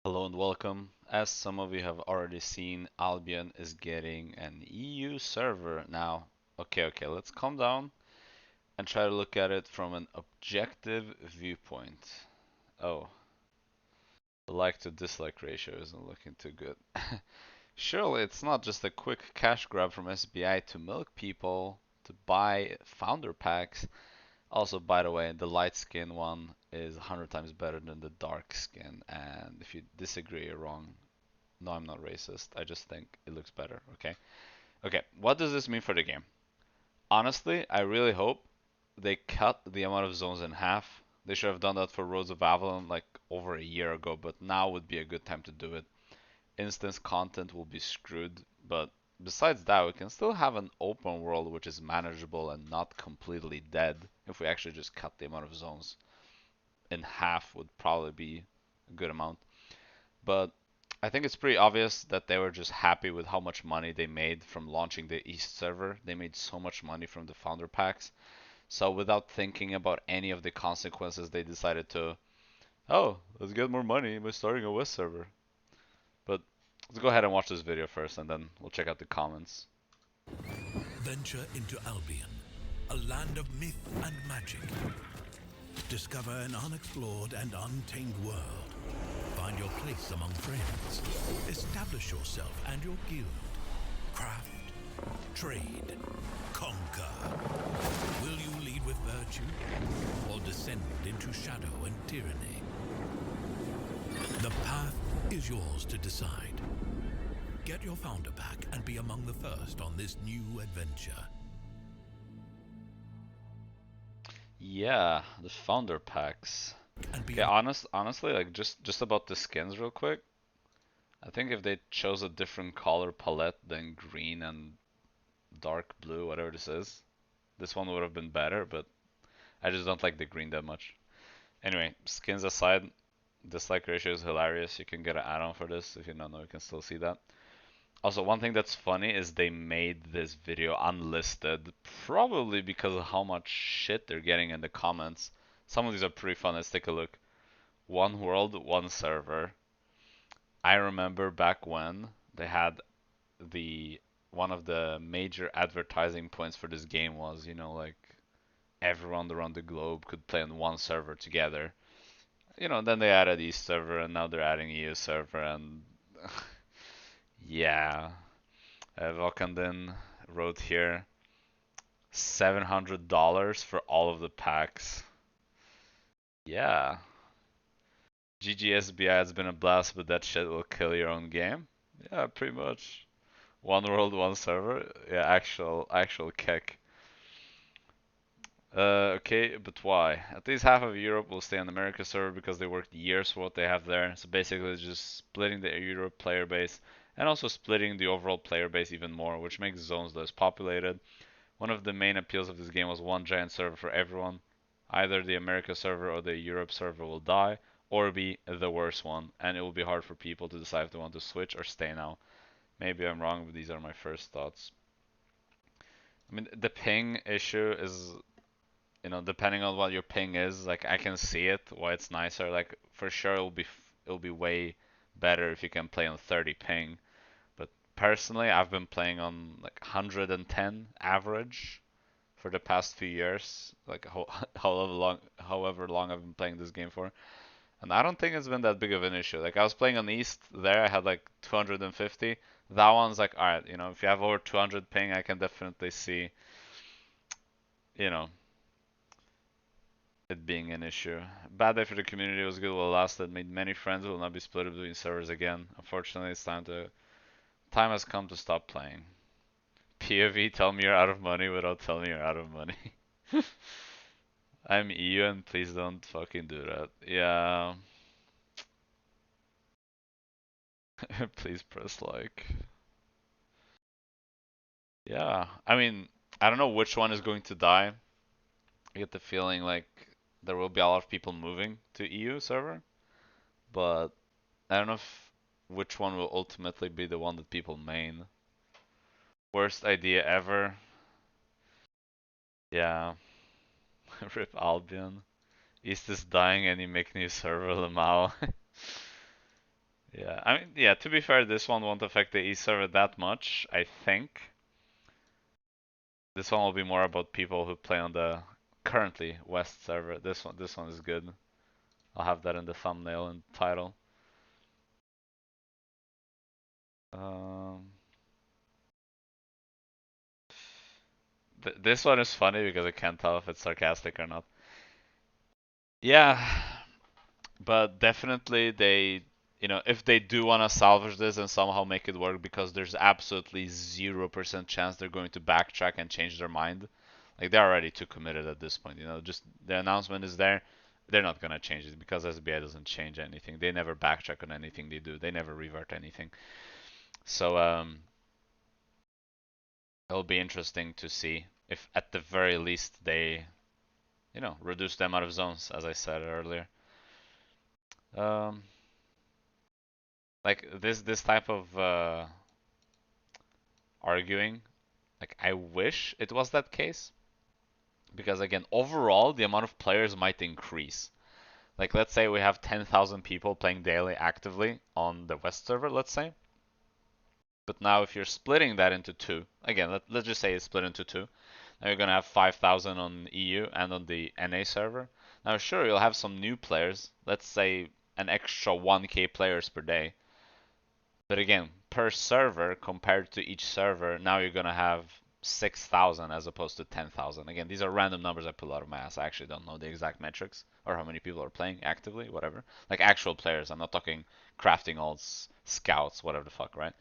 Hello and welcome. As some of you have already seen, Albion is getting an EU server now. Okay, let's calm down and try to look at it from an objective viewpoint. Oh, the like to dislike ratio isn't looking too good. Surely it's not just a quick cash grab from SBI to milk people to buy founder packs. Also, by the way, the light skin one is 100 times better than the dark skin, and if you disagree, you're wrong. No, I'm not racist. I just think it looks better, okay? Okay, what does this mean for the game? Honestly, I really hope they cut the amount of zones in half. They should have done that for Roads of Avalon like over a year ago, but now would be a good time to do it. Instance content will be screwed, but besides that, we can still have an open world which is manageable and not completely dead if we actually just cut the amount of zones in half would probably be a good amount. But I think it's pretty obvious that they were just happy with how much money they made from launching the East server. They made so much money from the founder packs. So without thinking about any of the consequences, they decided to, oh, let's get more money by starting a West server. But let's go ahead and watch this video first, and then we'll check out the comments. Venture into Albion, a land of myth and magic. Discover an unexplored and untamed world. Find your place among friends. Establish yourself and your guild. Craft, trade, conquer. Will you lead with virtue or descend into shadow and tyranny? The path is yours to decide. Get your founder pack and be among the first on this new adventure. Yeah, the founder packs. And be Okay, honestly, like just about the skins real quick. I think if they chose a different color palette than green and dark blue, whatever this is, this one would have been better, but I just don't like the green that much. Anyway, skins aside, dislike ratio is hilarious. You can get an add-on for this. If you don't know, you can still see that. Also, one thing that's funny is they made this video unlisted, probably because of how much shit they're getting in the comments. Some of these are pretty fun. Let's take a look. One world, one server. I remember back when they had the one of the major advertising points for this game was, like everyone around the globe could play on one server together. Then they added East server and now they're adding EU server and yeah. Volkanden wrote here $700 for all of the packs. Yeah. GGSBI has been a blast, but that shit will kill your own game. Yeah, pretty much. One world, one server. Yeah, actual kick. Okay, but why? At least half of Europe will stay on the America server because they worked years for what they have there. So basically, it's just splitting the Europe player base and also splitting the overall player base even more, which makes zones less populated. One of the main appeals of this game was one giant server for everyone. Either the America server or the Europe server will die, or be the worst one, and it will be hard for people to decide if they want to switch or stay now. Maybe I'm wrong, but these are my first thoughts. I mean, the ping issue is, depending on what your ping is, like I can see it why it's nicer. Like for sure it'll be way better if you can play on 30 ping. But personally, I've been playing on like 110 average for the past few years, like however long I've been playing this game for. And I don't think it's been that big of an issue. Like I was playing on East there, I had like 250. That one's like, all right, if you have over 200 ping, I can definitely see, you know, it being an issue. Bad day for the community. It was good while it lasted. Made many friends. Will not be split between servers again. Unfortunately, time has come to stop playing. POV, tell me you're out of money without telling me you're out of money. I'm EU and please don't fucking do that. Yeah. Please press like. Yeah. I mean, I don't know which one is going to die. I get the feeling like there will be a lot of people moving to EU server, but I don't know if which one will ultimately be the one that people main. Worst idea ever. Yeah. Rip Albion. East is dying and you make new server Lamau. I mean, yeah, to be fair, this one won't affect the East server that much, I think. This one will be more about people who play on the currently West server. This one is good. I'll have that in the thumbnail and title. Um, this one is funny because I can't tell if it's sarcastic or not. Yeah, but definitely if they do want to salvage this and somehow make it work, because there's absolutely 0% chance they're going to backtrack and change their mind. Like they're already too committed at this point. Just the announcement is there. They're not gonna change it because SBI doesn't change anything. They never backtrack on anything they do. They never revert anything. So it'll be interesting to see if at the very least they reduce the amount of zones, as I said earlier. Um, like this type of arguing, like I wish it was that case, because again, overall the amount of players might increase. Like let's say we have 10,000 people playing daily actively on the West server, let's say. But now if you're splitting that into two, again, let's just say it's split into two. Now you're gonna have 5,000 on EU and on the NA server. Now sure, you'll have some new players, let's say an extra 1k players per day. But again, per server compared to each server, now you're gonna have 6,000 as opposed to 10,000. Again, these are random numbers I pull out of my ass. I actually don't know the exact metrics or how many people are playing actively, whatever. Like actual players. I'm not talking crafting alts, scouts, whatever the fuck, right?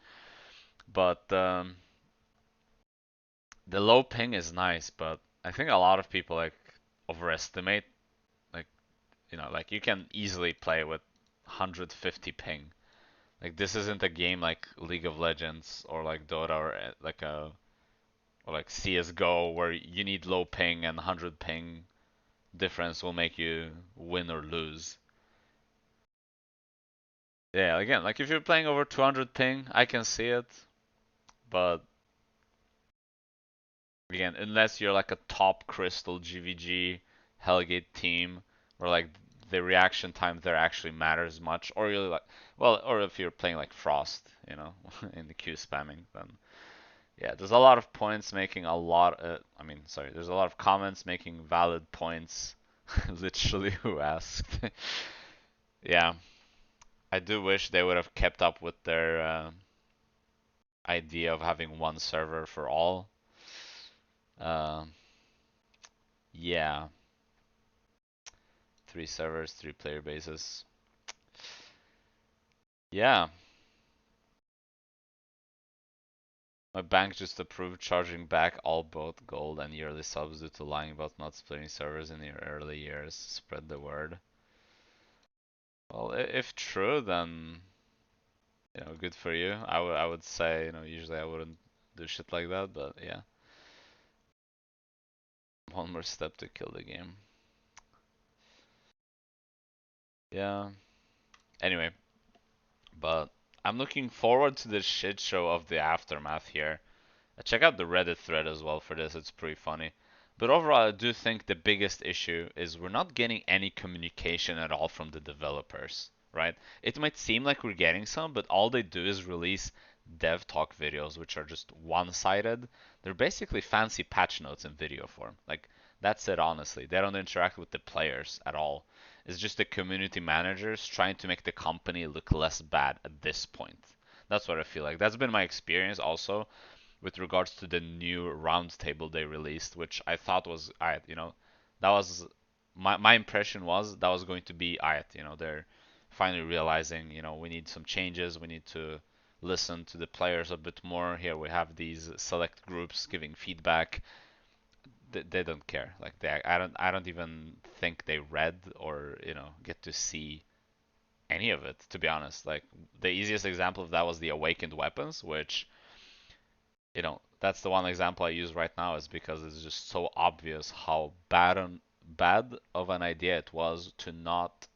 But the low ping is nice, but I think a lot of people like overestimate. Like like you can easily play with 150 ping. Like this isn't a game like League of Legends or like Dota or like CS:GO where you need low ping and 100 ping difference will make you win or lose. Yeah, again, like if you're playing over 200 ping, I can see it, but again, unless you're like a top Crystal GVG Hellgate team where like the reaction time there actually matters much, or you're like, well, or if you're playing like Frost, in the queue spamming, then yeah, there's a lot of points making a lot. I mean, sorry, there's a lot of comments making valid points. Literally, who asked? Yeah, I do wish they would have kept up with their idea of having one server for all. Um, yeah, 3 servers, 3 player bases. Yeah, my bank just approved charging back all both gold and yearly subs due to lying about not splitting servers in the early years. Spread the word. Well, if true, then good for you. I would say, usually I wouldn't do shit like that, but yeah. One more step to kill the game. Yeah. Anyway, but I'm looking forward to the shit show of the aftermath here. Check out the Reddit thread as well for this, it's pretty funny. But overall, I do think the biggest issue is we're not getting any communication at all from the developers, right? It might seem like we're getting some, but all they do is release dev talk videos, which are just one-sided. They're basically fancy patch notes in video form. Like, that's it, honestly. They don't interact with the players at all. It's just the community managers trying to make the company look less bad at this point. That's what I feel like. That's been my experience also with regards to the new roundtable they released, which I thought was alright. That was my impression was that was going to be alright. They're finally realizing, we need some changes. We need to listen to the players a bit more. Here we have these select groups giving feedback. They don't care. Like I don't even think they read or get to see any of it. To be honest, like the easiest example of that was the awakened weapons, which that's the one example I use right now is because it's just so obvious how bad of an idea it was to not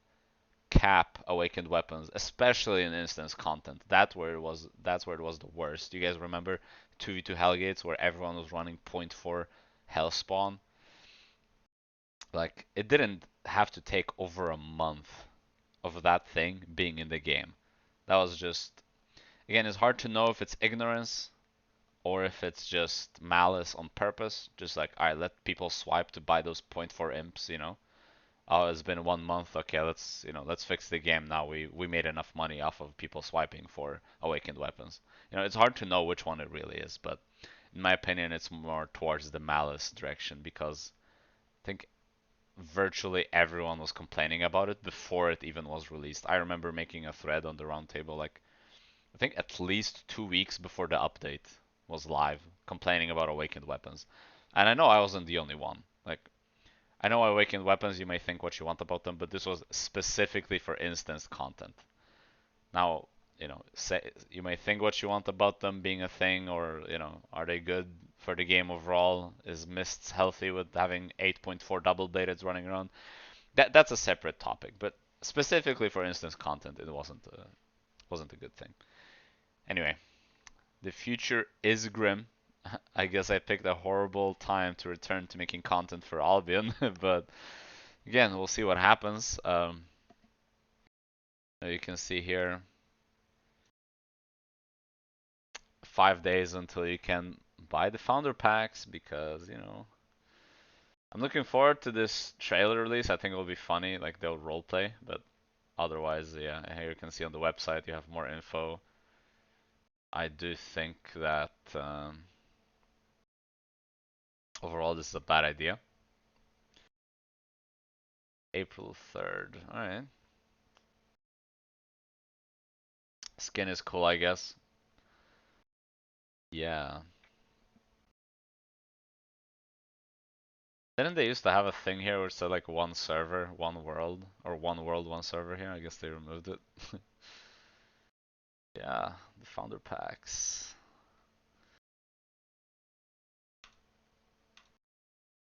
cap awakened weapons, especially in instance content. That's where it was the worst. You guys remember 2v2 Hellgates where everyone was running point 0.4 Hellspawn? Like it didn't have to take over a month of that thing being in the game. That was just, again, it's hard to know if it's ignorance or if it's just malice on purpose. Just like, all right, let people swipe to buy those point 0.4 imps, you know. Oh, it's been 1 month. Okay, let's fix the game now. We made enough money off of people swiping for awakened weapons. It's hard to know which one it really is, but in my opinion, it's more towards the malice direction because I think virtually everyone was complaining about it before it even was released. I remember making a thread on the roundtable, like I think at least 2 weeks before the update was live, complaining about awakened weapons. And I know I wasn't the only one. Like I know awakened weapons, you may think what you want about them, but this was specifically for instance content. Now, say you may think what you want about them being a thing, or are they good for the game overall? Is Mists healthy with having 8.4 double bladeds running around? That's a separate topic, but specifically for instance content, it wasn't a good thing. Anyway, the future is grim. I guess I picked a horrible time to return to making content for Albion, but again, we'll see what happens. You can see here 5 days until you can buy the founder packs because I'm looking forward to this trailer release. I think it'll be funny, like they'll roleplay, but otherwise, yeah, here you can see on the website you have more info. I do think that overall this is a bad idea. April 3rd. Alright. Skin is cool, I guess. Yeah. Didn't they used to have a thing here where it said like one server, one world, or one world, one server here? I guess they removed it. Yeah, the founder packs.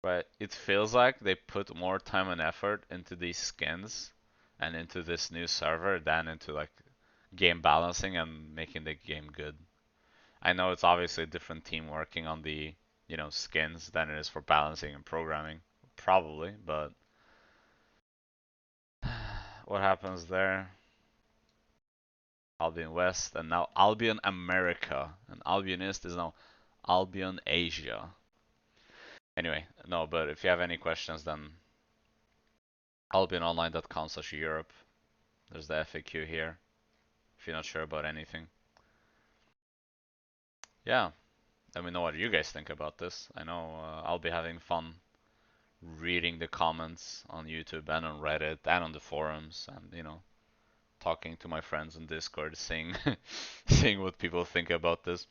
But it feels like they put more time and effort into these skins and into this new server than into like game balancing and making the game good. I know it's obviously a different team working on the, skins than it is for balancing and programming, probably, but what happens there? Albion West and now Albion America. And Albion East is now Albion Asia. Anyway, no, but if you have any questions, then albiononline.com/Europe. There's the FAQ here if you're not sure about anything. Yeah, let me know what you guys think about this. I know I'll be having fun reading the comments on YouTube and on Reddit and on the forums and, talking to my friends on Discord, seeing seeing what people think about this.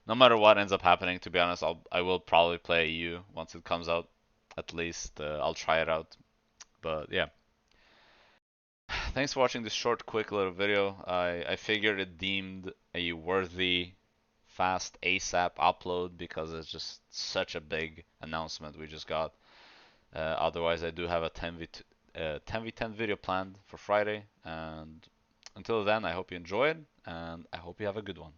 No matter what ends up happening, to be honest, I will probably play EU once it comes out. At least I'll try it out. But yeah, thanks for watching this short, quick little video. I figured it deemed a worthy, fast, ASAP upload because it's just such a big announcement we just got. Otherwise, I do have a 10v10 video planned for Friday. And until then, I hope you enjoyed, and I hope you have a good one.